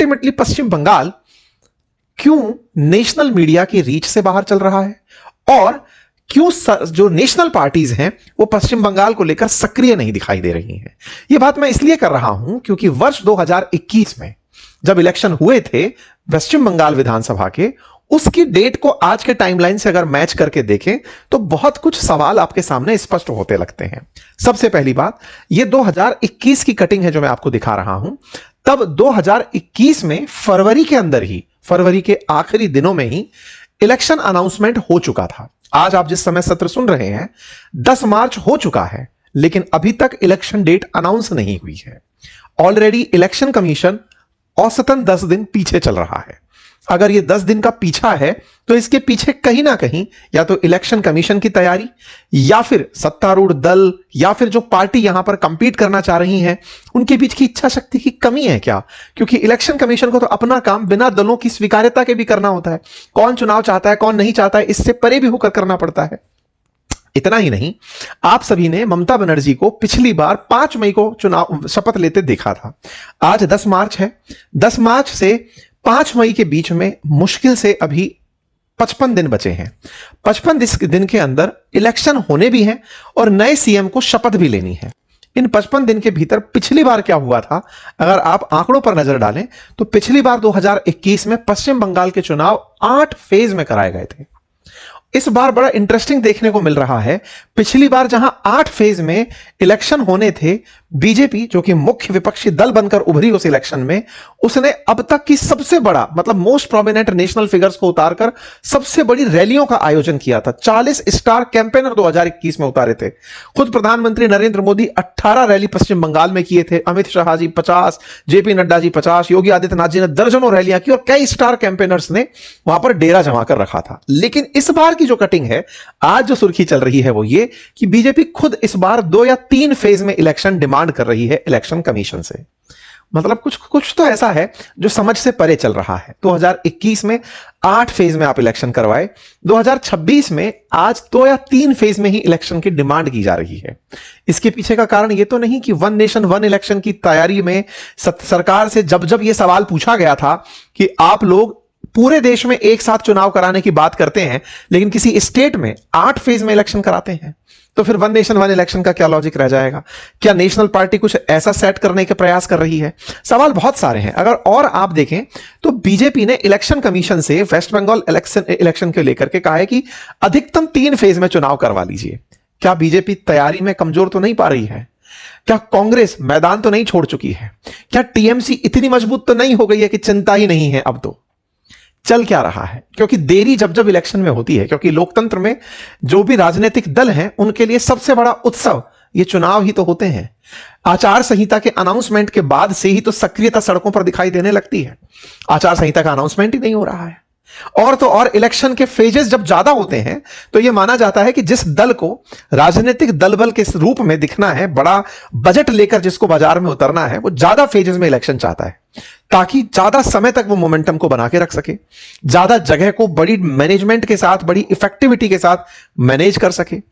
Ultimately पश्चिम बंगाल क्यों national media की reach से बाहर चल रहा है और क्यों जो नेशनल पार्टीज हैं वो पश्चिम बंगाल को लेकर सक्रिय नहीं दिखाई दे रही हैं। ये बात मैं इसलिए कर रहा हूं क्योंकि वर्ष 2021 में जब इलेक्शन हुए थे पश्चिम बंगाल विधानसभा के, उसकी डेट को आज के टाइमलाइन से अगर मैच करके देखें तो बहुत कुछ सवाल आपके सामने स्पष्ट होते लगते हैं। सबसे पहली बात, ये 2021 की कटिंग है जो मैं आपको दिखा रहा हूं। तब 2021 में फरवरी के अंदर ही, फरवरी के आखिरी दिनों में ही इलेक्शन अनाउंसमेंट हो चुका था। आज आप जिस समय सत्र सुन रहे हैं 10 मार्च हो चुका है, लेकिन अभी तक इलेक्शन डेट अनाउंस नहीं हुई है। ऑलरेडी इलेक्शन कमीशन औसतन 10 दिन पीछे चल रहा है। अगर ये 10 दिन का पीछा है तो इसके पीछे कहीं ना कहीं या तो इलेक्शन कमीशन की तैयारी या फिर सत्तारूढ़ दल या फिर जो पार्टी यहां पर कंपीट करना चाह रही हैं उनके बीच की इच्छा शक्ति की कमी है क्या? क्योंकि इलेक्शन कमीशन को तो अपना काम बिना दलों की स्वीकार्यता के भी करना होता है। कौन चुनाव चाहता है कौन नहीं चाहता है इससे परे भी होकर करना पड़ता है। इतना ही नहीं, आप सभी ने ममता बनर्जी को पिछली बार 5 मई को चुनाव शपथ लेते देखा था। आज 10 मार्च है। 10 मार्च से 5 मई के बीच में मुश्किल से अभी 55 दिन बचे हैं। 55 दिन के अंदर इलेक्शन होने भी हैं और नए सीएम को शपथ भी लेनी है। इन 55 दिन के भीतर पिछली बार क्या हुआ था, अगर आप आंकड़ों पर नजर डालें तो पिछली बार 2021 में पश्चिम बंगाल के चुनाव 8 फेज में कराए गए थे। इस बार बड़ा इंटरेस्टिंग देखने को मिल रहा है। पिछली बार जहां 8 फेज में इलेक्शन होने थे, बीजेपी जो कि मुख्य विपक्षी दल बनकर उभरी उस इलेक्शन में, उसने अब तक की सबसे बड़ा मतलब मोस्ट प्रोमिनेंट नेशनल फिगर्स को उतारकर सबसे बड़ी रैलियों का आयोजन किया था। 40 स्टार कैंपेनर 2021 में उतारे थे। खुद प्रधानमंत्री नरेंद्र मोदी 18 रैली पश्चिम बंगाल में किए थे। अमित शाह जी 50, जेपी नड्डा जी 50, योगी आदित्यनाथ जी ने दर्जनों रैलियां की और कई स्टार कैंपेनर्स ने वहां पर डेरा जमा कर रखा था। लेकिन इस बार की जो कटिंग है, आज जो सुर्खी चल रही है वो ये कि बीजेपी खुद इस बार 2 या 3 फेज में इलेक्शन डिमांड कर रही है इलेक्शन कमीशन से। मतलब कुछ तो ऐसा है जो समझ से परे चल रहा है। 2021 में 8 फेज में आप इलेक्शन करवाए, 2026 में आज 2 या 3 फेज में ही इलेक्शन की डिमांड की जा रही है। इसके पीछे का कारण यह तो नहीं कि वन नेशन वन इलेक्शन की तैयारी में सरकार से जब यह सवाल पूछा गया था कि आप लोग पूरे देश में एक साथ चुनाव कराने की बात करते हैं लेकिन किसी स्टेट में 8 फेज में इलेक्शन कराते हैं, तो फिर वन नेशन वन इलेक्शन का क्या लॉजिक रह जाएगा? क्या नेशनल पार्टी कुछ ऐसा सेट करने के प्रयास कर रही है? सवाल बहुत सारे हैं। अगर और आप देखें तो बीजेपी ने इलेक्शन कमीशन से वेस्ट बंगाल इलेक्शन के लेकर के कहा है कि अधिकतम 3 फेज में चुनाव करवा लीजिए। क्या बीजेपी तैयारी में कमजोर तो नहीं पा रही है? क्या कांग्रेस मैदान तो नहीं छोड़ चुकी है? क्या टीएमसी इतनी मजबूत तो नहीं हो गई है कि चिंता ही नहीं है? अब तो चल क्या रहा है? क्योंकि देरी जब इलेक्शन में होती है, क्योंकि लोकतंत्र में जो भी राजनीतिक दल हैं उनके लिए सबसे बड़ा उत्सव ये चुनाव ही तो होते हैं। आचार संहिता के अनाउंसमेंट के बाद से ही तो सक्रियता सड़कों पर दिखाई देने लगती है। आचार संहिता का अनाउंसमेंट ही नहीं हो रहा है। और तो और इलेक्शन के फेजेस जब ज्यादा होते हैं तो यह माना जाता है कि जिस दल को राजनीतिक दल बल के रूप में दिखना है, बड़ा बजट लेकर जिसको बाजार में उतरना है, वो ज्यादा फेजेस में इलेक्शन चाहता है ताकि ज्यादा समय तक वो मोमेंटम को बना के रख सके, ज्यादा जगह को बड़ी मैनेजमेंट के साथ, बड़ी इफेक्टिविटी के साथ मैनेज कर सके।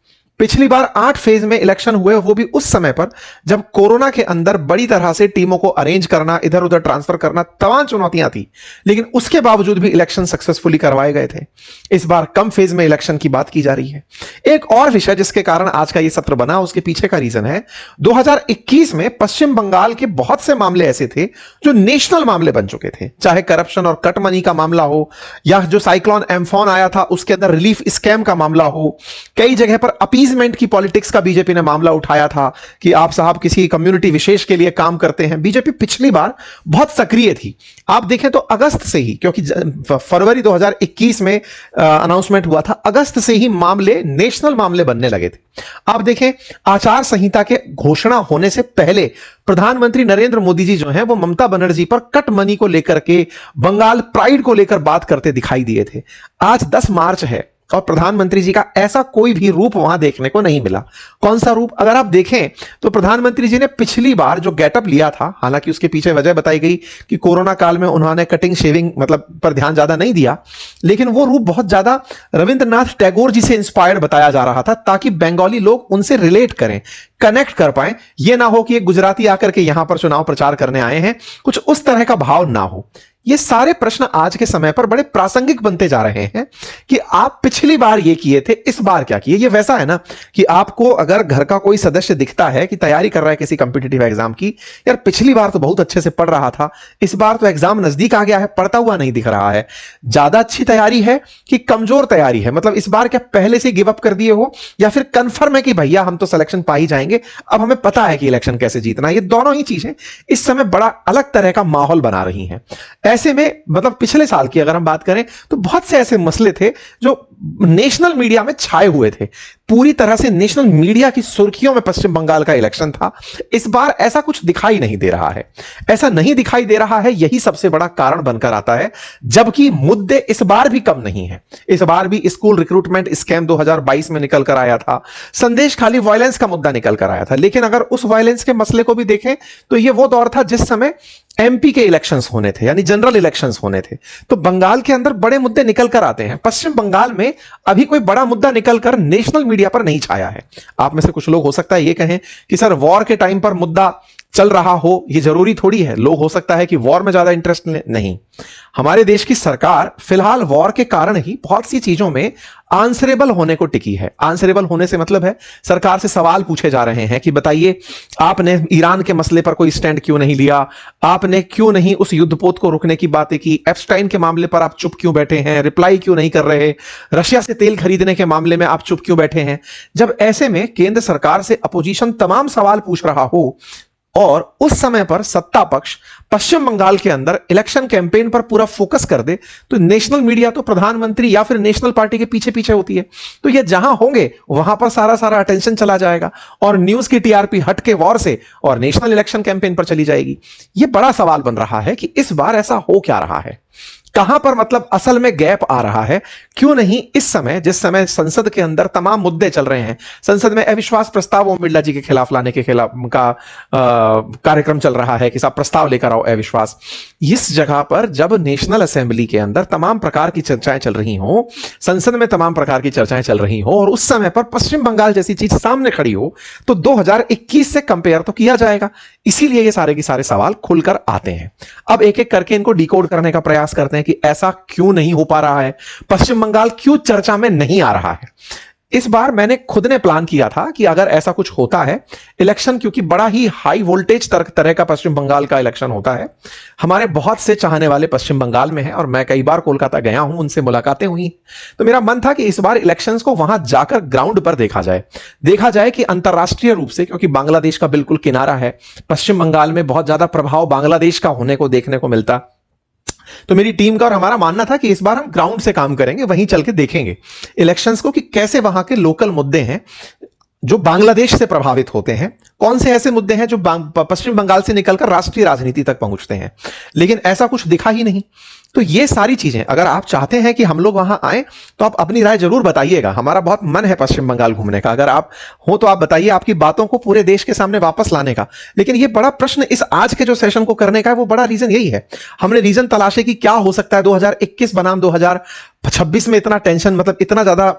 पिछली बार 8 फेज में इलेक्शन हुए, वो भी उस समय पर जब कोरोना के अंदर बड़ी तरह से टीमों को अरेंज करना, इधर उधर ट्रांसफर करना, तमाम चुनौतियां थी, लेकिन उसके बावजूद भी इलेक्शन सक्सेसफुली करवाए गए थे। इस बार कम फेज में इलेक्शन की बात की जा रही है। एक और विषय जिसके कारण आज का यह सत्र बना, उसके पीछे का रीजन है 2021 में पश्चिम बंगाल के बहुत से मामले ऐसे थे जो नेशनल मामले बन चुके थे, चाहे करप्शन और कट मनी का मामला हो या जो साइक्लोन एम्फॉन आया था उसके अंदर रिलीफ स्कैम का मामला हो। कई जगह पर अपीजमेंट की पॉलिटिक्स का बीजेपी ने मामला उठाया था कि आप साहब किसी कम्युनिटी विशेष के लिए काम करते हैं। बीजेपी पिछली बार बहुत सक्रिय थी। आप देखें तो अगस्त से ही, क्योंकि फरवरी 2021 में अनाउंसमेंट हुआ था, अगस्त से ही मामले नेशनल मामले बनने लगे थे। आप देखें आचार संहिता के घोषणा होने से पहले प्रधानमंत्री नरेंद्र मोदी जी जो हैं वो ममता बनर्जी पर कट मनी को लेकर के, बंगाल प्राइड को लेकर बात करते दिखाई दिए थे। आज 10 मार्च है, और प्रधानमंत्री जी का ऐसा कोई भी रूप वहां देखने को नहीं मिला। कौन सा रूप? अगर आप देखें तो प्रधानमंत्री जी ने पिछली बार जो गेटअप लिया था, हालांकि उसके पीछे वजह बताई गई कि कोरोना काल में उन्होंने कटिंग शेविंग मतलब पर ध्यान ज्यादा नहीं दिया, लेकिन वो रूप बहुत ज्यादा रविंद्रनाथ टैगोर जी से इंस्पायर्ड बताया जा रहा था, ताकि बंगाली लोग उनसे रिलेट करें, कनेक्ट कर पाए। ये ना हो कि एक गुजराती आकर के यहां पर चुनाव प्रचार करने आए हैं, कुछ उस तरह का भाव ना हो। ये सारे प्रश्न आज के समय पर बड़े प्रासंगिक बनते जा रहे हैं कि आप पिछली बार ये किए थे, इस बार क्या किए। ये वैसा है ना कि आपको अगर घर का कोई सदस्य दिखता है कि तैयारी कर रहा है किसी कंपिटिटिव एग्जाम की, यार पिछली बार तो बहुत अच्छे से पढ़ रहा था, इस बार तो एग्जाम नजदीक आ गया है, पढ़ता हुआ नहीं दिख रहा है। ज्यादा अच्छी तैयारी है कि कमजोर तैयारी है? मतलब इस बार क्या पहले से गिव अप कर दिए हो, या फिर कंफर्म है कि भैया हम तो सिलेक्शन पा ही जाएंगे, अब हमें पता है कि इलेक्शन कैसे जीतना है। ये दोनों ही चीजें इस समय बड़ा अलग तरह का माहौल बना रही हैं। ऐसे में मतलब पिछले साल की अगर हम बात करें तो बहुत से ऐसे मसले थे जो नेशनल मीडिया में छाए हुए थे, पूरी तरह से नेशनल मीडिया की सुर्खियों में पश्चिम बंगाल का इलेक्शन था। इस बार ऐसा कुछ दिखाई नहीं दे रहा है। ऐसा नहीं दिखाई दे रहा है, यही सबसे बड़ा कारण बनकर आता है, जबकि मुद्दे इस बार भी कम नहीं है। इस बार भी स्कूल रिक्रूटमेंट स्कैम 2022 में निकल कर आया था, संदेश खाली वायलेंस का मुद्दा निकल कर आया था। लेकिन अगर उस वायलेंस के मसले को भी देखें तो यह वो दौर था जिस समय एमपी के इलेक्शंस होने थे, यानी जनरल इलेक्शंस होने थे। तो बंगाल के अंदर बड़े मुद्दे निकल कर आते हैं। पश्चिम बंगाल में अभी कोई बड़ा मुद्दा निकलकर नेशनल मीडिया पर नहीं छाया है। आप में से कुछ लोग हो सकता है ये कहें कि सर वॉर के टाइम पर मुद्दा चल रहा हो, ये जरूरी थोड़ी है। लोग हो सकता है कि वॉर में ज्यादा इंटरेस्ट नहीं। हमारे देश की सरकार फिलहाल वॉर के कारण ही बहुत सी चीजों में आंसरेबल होने को टिकी है। आंसरेबल होने से मतलब है सरकार से सवाल पूछे जा रहे हैं कि बताइए आपने ईरान के मसले पर कोई स्टैंड क्यों नहीं लिया, आपने क्यों नहीं उस युद्धपोत को रोकने की बातें की, एप्स्टाइन के मामले पर आप चुप क्यों बैठे हैं, रिप्लाई क्यों नहीं कर रहे, रशिया से तेल खरीदने के मामले में आप चुप क्यों बैठे हैं। जब ऐसे में केंद्र सरकार से अपोजिशन तमाम सवाल पूछ रहा हो और उस समय पर सत्ता पक्ष पश्चिम बंगाल के अंदर इलेक्शन कैंपेन पर पूरा फोकस कर दे, तो नेशनल मीडिया तो प्रधानमंत्री या फिर नेशनल पार्टी के पीछे पीछे होती है। तो ये जहां होंगे वहां पर सारा अटेंशन चला जाएगा और न्यूज की टीआरपी हट के वॉर से और नेशनल इलेक्शन कैंपेन पर चली जाएगी। ये बड़ा सवाल बन रहा है कि इस बार ऐसा हो क्या रहा है, कहां पर मतलब असल में गैप आ रहा है। क्यों नहीं इस समय, जिस समय संसद के अंदर तमाम मुद्दे चल रहे हैं, संसद में अविश्वास प्रस्ताव ओम बिरला जी के खिलाफ लाने के खिलाफ का कार्यक्रम चल रहा है कि साहब प्रस्ताव लेकर आओ अविश्वास। इस जगह पर जब नेशनल असेंबली के अंदर तमाम प्रकार की चर्चाएं चल रही हो, संसद में तमाम प्रकार की चर्चाएं चल रही हो और उस समय पर पश्चिम बंगाल जैसी चीज सामने खड़ी हो, तो 2021 से कंपेयर तो किया जाएगा। इसीलिए ये सारे के सारे सवाल खुलकर आते हैं। अब एक एक करके इनको डिकोड करने का प्रयास करते हैं कि ऐसा क्यों नहीं हो पा रहा है, पश्चिम बंगाल क्यों चर्चा में नहीं आ रहा है। इस बार मैंने खुद ने प्लान किया था कि अगर ऐसा कुछ होता है इलेक्शन, क्योंकि बड़ा ही हाई वोल्टेज तरह का पश्चिम बंगाल का इलेक्शन होता है, हमारे बहुत से चाहने वाले पश्चिम बंगाल में हैं और मैं कई बार कोलकाता गया हूं, उनसे मुलाकातें हुई। तो मेरा मन था कि इस बार इलेक्शंस को वहां जाकर ग्राउंड पर देखा जाए कि अंतरराष्ट्रीय रूप से, क्योंकि बांग्लादेश का बिल्कुल किनारा है, पश्चिम बंगाल में बहुत ज्यादा प्रभाव बांग्लादेश का होने को देखने को मिलता। तो मेरी टीम का और हमारा मानना था कि इस बार हम ग्राउंड से काम करेंगे, वहीं चल के देखेंगे इलेक्शंस को कि कैसे वहां के लोकल मुद्दे हैं जो बांग्लादेश से प्रभावित होते हैं, कौन से ऐसे मुद्दे हैं जो पश्चिम बंगाल से निकलकर राष्ट्रीय राजनीति तक पहुंचते हैं। लेकिन ऐसा कुछ दिखा ही नहीं। तो ये सारी चीजें, अगर आप चाहते हैं कि हम लोग वहां आए तो आप अपनी राय जरूर बताइएगा। हमारा बहुत मन है पश्चिम बंगाल घूमने का। अगर आप हो तो आप बताइए, आपकी बातों को पूरे देश के सामने वापस लाने का। लेकिन ये बड़ा प्रश्न इस आज के जो सेशन को करने का है, वो बड़ा रीजन यही है। हमने रीजन तलाशे कि क्या हो सकता है 2021 बनाम 2026 में इतना टेंशन, मतलब इतना ज्यादा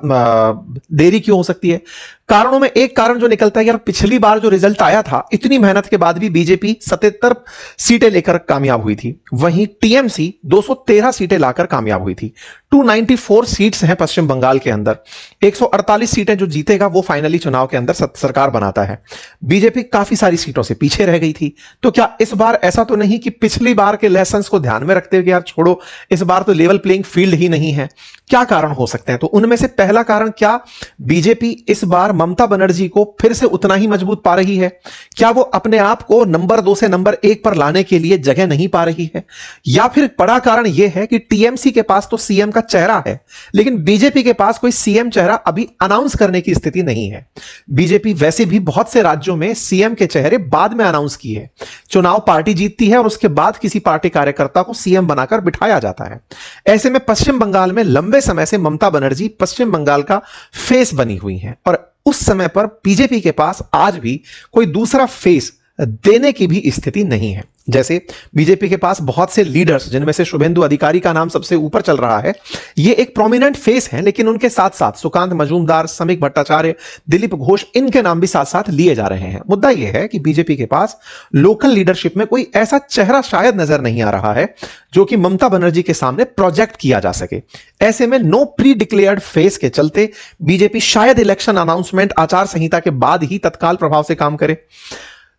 देरी क्यों हो सकती है। कारणों में एक कारण जो निकलता है, यार पिछली बार जो रिजल्ट आया था, इतनी मेहनत के बाद भी बीजेपी 77 सीटें लेकर कामयाब हुई थी, वहीं टीएमसी 213 सीटें लाकर कामयाब हुई थी। 294 सीट्स हैं पश्चिम बंगाल के अंदर, 148 सीटें जो जीतेगा वो फाइनली चुनाव के अंदर सरकार बनाता है। बीजेपी काफी सारी सीटों से पीछे रह गई थी। तो क्या इस बार ऐसा तो नहीं कि पिछली बार के लेसन्स को ध्यान में रखते हुए यार छोड़ो, इस बार तो लेवल प्लेइंग फील्ड ही नहीं है। क्या कारण हो सकते हैं? तो उनमें से पहला कारण, क्या बीजेपी इस बार ममता बनर्जी को फिर से उतना ही मजबूत पा रही है? क्या वो अपने आप को नंबर 2 से नंबर 1 पर लाने के लिए जगह नहीं पा रही है? या फिर बड़ा कारण यह है कि टीएमसी के पास तो सीएम का चेहरा है, लेकिन बीजेपी के पास कोई सीएम चेहरा अभी अनाउंस करने की स्थिति नहीं है। बीजेपी वैसे भी बहुत से राज्यों में सीएम के चेहरे बाद में अनाउंस किए हैं। चुनाव पार्टी जीतती है और उसके बाद किसी पार्टी कार्यकर्ता को सीएम बनाकर बिठाया जाता है। ऐसे में पश्चिम बंगाल में लंबे समय से ममता बनर्जी पश्चिम बंगाल का फेस बनी हुई हैं और उस समय पर बीजेपी के पास आज भी कोई दूसरा फेस देने की भी स्थिति नहीं है। जैसे बीजेपी के पास बहुत से लीडर्स, जिनमें से शुभेंदु अधिकारी का नाम सबसे ऊपर चल रहा है, ये एक प्रोमिनेंट फेस है, लेकिन उनके साथ साथ सुकांत मजूमदार, समीक भट्टाचार्य, दिलीप घोष, इनके नाम भी साथ साथ लिए जा रहे हैं। मुद्दा यह है कि बीजेपी के पास लोकल लीडरशिप में कोई ऐसा चेहरा शायद नजर नहीं आ रहा है जो कि ममता बनर्जी के सामने प्रोजेक्ट किया जा सके। ऐसे में नो प्री डिक्लेयर्ड फेस के चलते बीजेपी शायद इलेक्शन अनाउंसमेंट आचार संहिता के बाद ही तत्काल प्रभाव से काम करे।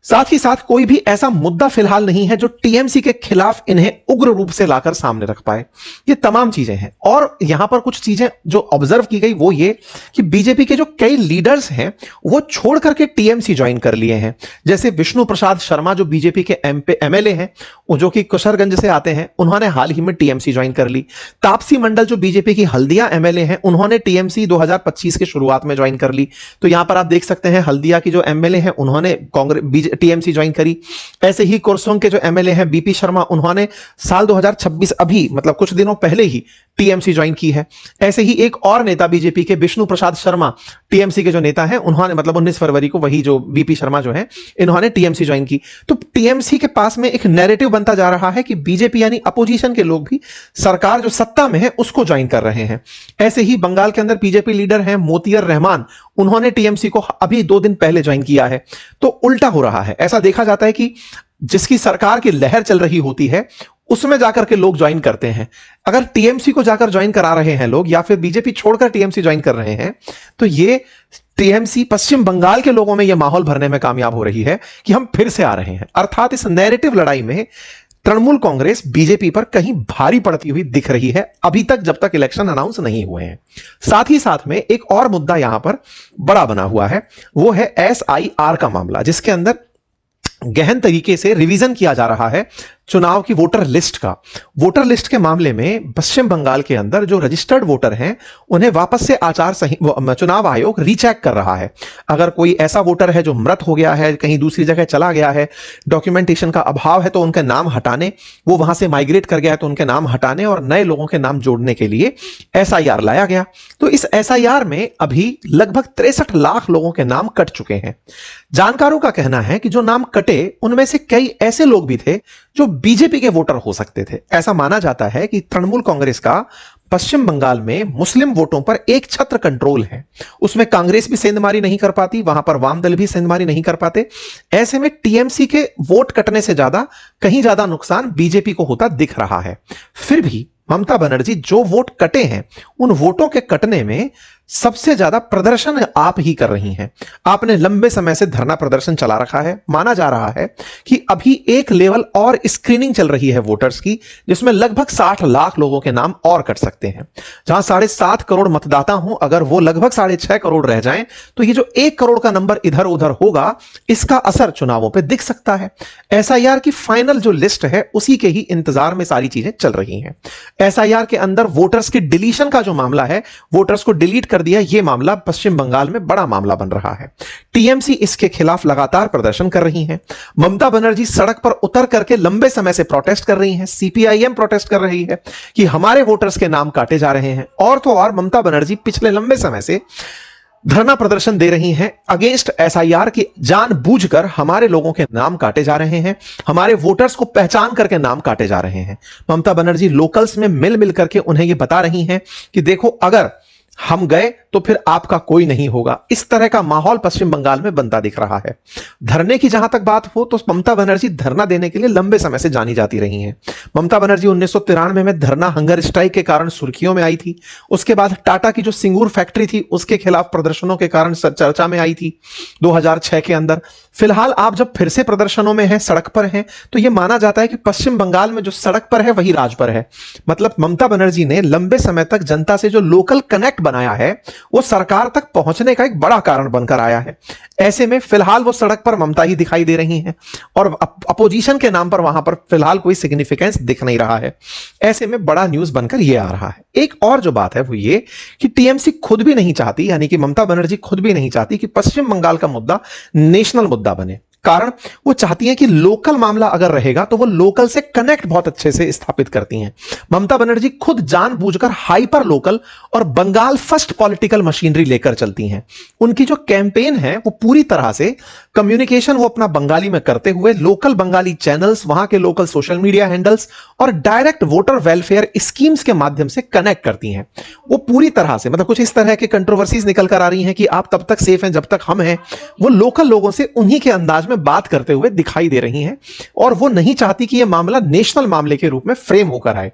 साथ ही साथ कोई भी ऐसा मुद्दा फिलहाल नहीं है जो टीएमसी के खिलाफ इन्हें उग्र रूप से लाकर सामने रख पाए। ये तमाम चीजें हैं और यहां पर कुछ चीजें जो ऑब्जर्व की गई वो ये कि बीजेपी के जो कई लीडर्स हैं वो छोड़ करके टीएमसी ज्वाइन कर लिए हैं। जैसे विष्णु प्रसाद शर्मा जो बीजेपी के एमएलए हैं, जो कि कुशरगंज से आते हैं, उन्होंने हाल ही में टीएमसी ज्वाइन कर ली। तापसी मंडल जो बीजेपी की हल्दिया एमएलए हैं, उन्होंने टीएमसी 2025 के शुरुआत में ज्वाइन कर ली। तो यहां पर आप देख सकते हैं हल्दिया की जो एमएलए हैं उन्होंने कांग्रेस टीएमसी ज्वाइन करी। ऐसे ही कुरसोंग के जो एमएलए हैं बीपी शर्मा, उन्होंने साल 2026 अभी मतलब कुछ दिनों पहले ही टीएमसी ज्वाइन की है। ऐसे ही एक और नेता बीजेपी के विष्णु प्रसाद शर्मा टीएमसी के जो नेता हैं, उन्होंने मतलब 19 फरवरी को वही जो बीपी शर्मा जो है इन्होंने टीएमसी ज्वाइन की। तो टीएमसी के पास में एक नैरेटिव बनता जा रहा है कि बीजेपी यानी अपोजिशन के लोग भी सरकार जो सत्ता में है उसको ज्वाइन कर रहे हैं। ऐसे ही बंगाल के अंदर बीजेपी लीडर हैं मोतियर रहमान, उन्होंने टीएमसी को अभी 2 दिन पहले ज्वाइन किया है। तो उल्टा हो रहा है। ऐसा देखा जाता है कि जिसकी सरकार की लहर चल रही होती है उसमें जाकर के लोग ज्वाइन करते हैं। अगर टीएमसी को जाकर ज्वाइन करा रहे हैं लोग या फिर बीजेपी छोड़कर टीएमसी ज्वाइन कर रहे हैं, तो ये टीएमसी पश्चिम बंगाल के लोगों में यह माहौल भरने में कामयाब हो रही है कि हम फिर से आ रहे हैं। अर्थात इस नैरेटिव लड़ाई में तृणमूल कांग्रेस बीजेपी पर कहीं भारी पड़ती हुई दिख रही है, अभी तक जब तक इलेक्शन अनाउंस नहीं हुए हैं। साथ ही साथ में एक और मुद्दा यहां पर बड़ा बना हुआ है, वो है एसआईआर का मामला, जिसके अंदर गहन तरीके से रिवीजन किया जा रहा है चुनाव की वोटर लिस्ट का। वोटर लिस्ट के मामले में पश्चिम बंगाल के अंदर जो रजिस्टर्ड वोटर हैं उन्हें वापस से चुनाव आयोग रीचेक कर रहा है। अगर कोई ऐसा वोटर है जो मृत हो गया है, कहीं दूसरी जगह चला गया है, डॉक्यूमेंटेशन का अभाव है, तो उनके नाम हटाने, वो वहां से माइग्रेट कर गया है तो उनके नाम हटाने और नए लोगों के नाम जोड़ने के लिए एसआईआर लाया गया। तो इस एसआईआर में अभी लगभग 63 लाख लोगों के नाम कट चुके हैं। जानकारों का कहना है कि जो नाम कटे उनमें से कई ऐसे लोग भी थे जो बीजेपी के वोटर हो सकते थे। ऐसा माना जाता है कि तृणमूल कांग्रेस का पश्चिम बंगाल में मुस्लिम वोटों पर एक छत्र कंट्रोल है। उसमें कांग्रेस भी सेंधमारी नहीं कर पाती, वहां पर वाम दल भी सेंधमारी नहीं कर पाते। ऐसे में टीएमसी के वोट कटने से कहीं ज्यादा नुकसान बीजेपी को होता दिख रहा है। फिर भी ममता बनर्जी जो वोट कटे हैं उन वोटों के कटने में सबसे ज्यादा प्रदर्शन आप ही कर रही हैं। आपने लंबे समय से धरना प्रदर्शन चला रखा है। माना जा रहा है कि अभी एक लेवल और स्क्रीनिंग चल रही है वोटर्स की, जिसमें लगभग 60 लाख लोगों के नाम और कट सकते हैं। जहां 7.5 करोड़ मतदाता हूं, अगर वो लगभग 6.5 करोड़ रह जाएं तो ये जो 1 करोड़ का नंबर इधर उधर होगा, इसका असर चुनावों पर दिख सकता है। एसआईआर की फाइनल जो लिस्ट है उसी के ही इंतजार में सारी चीजें चल रही हैं। एसआईआर के अंदर वोटर्स की डिलीशन का जो मामला है, वोटर्स को डिलीट कर दिया, यह मामला पश्चिम बंगाल में बड़ा मामला बन रहा है। टीएमसी इसके खिलाफ लगातार प्रदर्शन कर रही हैं। ममता बनर्जी सड़क पर उतर करके लंबे समय से प्रोटेस्ट कर रही हैं। सीपीआईएम प्रोटेस्ट कर रही है कि हमारे वोटर्स के नाम काटे जा रहे हैं। और तो और ममता बनर्जी पिछले लंबे समय से धरना प्रदर्शन दे रही हैं अगेंस्ट एसआईआर की। जानबूझकर हमारे लोगों के नाम काटे जा रहे हैं, हमारे वोटर्स को पहचान करके नाम काटे जा रहे हैं। ममता बनर्जी लोकल्स में मिल मिल करके उन्हें यह बता रही हैं कि देखो, अगर हम गए तो फिर आपका कोई नहीं होगा। इस तरह का माहौल पश्चिम बंगाल में बनता दिख रहा है। धरने की जहां तक बात हो तो ममता बनर्जी धरना देने के लिए लंबे समय से जानी जाती रही हैं। ममता बनर्जी 1993 में धरना हंगर स्ट्राइक के कारण सुर्खियों में आई थी। उसके बाद टाटा की जो सिंगूर फैक्ट्री थी उसके खिलाफ प्रदर्शनों के कारण चर्चा में आई थी 2006 के अंदर। फिलहाल आप जब फिर से प्रदर्शनों में हैं, सड़क पर हैं, तो यह माना जाता है कि पश्चिम बंगाल में जो सड़क पर है वही राज पर है। मतलब ममता बनर्जी ने लंबे समय तक जनता से जो लोकल कनेक्ट बनाया है वो सरकार तक पहुंचने का एक बड़ा कारण बनकर आया है। ऐसे में फिलहाल वो सड़क पर ममता ही दिखाई दे रही हैं और अपोजिशन के नाम पर वहां पर फिलहाल कोई सिग्निफिकेंस दिख नहीं रहा है। ऐसे में बड़ा न्यूज बनकर ये आ रहा है। एक और जो बात है वो ये कि टीएमसी खुद भी नहीं चाहती, यानी कि ममता बनर्जी खुद भी नहीं चाहती कि पश्चिम बंगाल का मुद्दा नेशनल मुद्दा बने। कारण वो चाहती हैं कि लोकल मामला अगर रहेगा तो वो लोकल से कनेक्ट बहुत अच्छे से स्थापित करती हैं। ममता बनर्जी खुद जानबूझकर हाइपर लोकल और बंगाल फर्स्ट पॉलिटिकल मशीनरी लेकर चलती हैं। उनकी जो कैंपेन है वो पूरी तरह से कम्युनिकेशन वो अपना बंगाली में करते हुए लोकल बंगाली चैनल्स, वहां के लोकल सोशल मीडिया हैंडल्स और डायरेक्ट वोटर वेलफेयर स्कीम्स के माध्यम से कनेक्ट करती हैं। वो पूरी तरह से मतलब कुछ इस तरह की कंट्रोवर्सीज निकल कर आ रही हैं कि आप तब तक सेफ हैं जब तक हम हैं, वो लोकल लोगों से उन्हीं के अंदाज में बात करते हुए दिखाई दे रही हैं और वो नहीं चाहती कि यह मामला नेशनल मामले के रूप में फ्रेम होकर आए।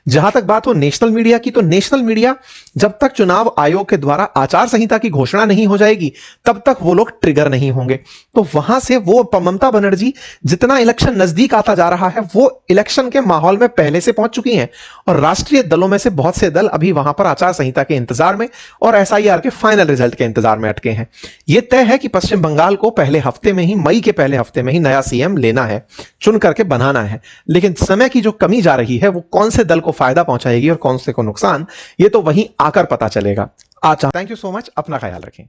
जहां तक बात हो नेशनल मीडिया की, तो नेशनल मीडिया जब तक चुनाव आयोग के द्वारा आचार संहिता की घोषणा नहीं हो जाएगी तब तक वो लोग ट्रिगर नहीं होंगे। तो वहां से वो ममता बनर्जी जितना इलेक्शन नजदीक आता जा रहा है वो इलेक्शन के माहौल में पहले से पहुंच चुकी हैं और राष्ट्रीय दलों में से बहुत से दल अभी वहां पर आचार संहिता के इंतजार में और एसआईआर के फाइनल रिजल्ट के इंतजार में अटके हैं। यह तय है कि पश्चिम बंगाल को पहले हफ्ते में ही, मई के पहले हफ्ते में ही नया सीएम लेना है, चुन करके बनाना है। लेकिन समय की जो कमी जा रही है वो कौन से दल को फायदा पहुंचाएगी और कौन से को नुकसान, ये तो वहीं आकर पता चलेगा। थैंक यू सो मच, अपना ख्याल रखें।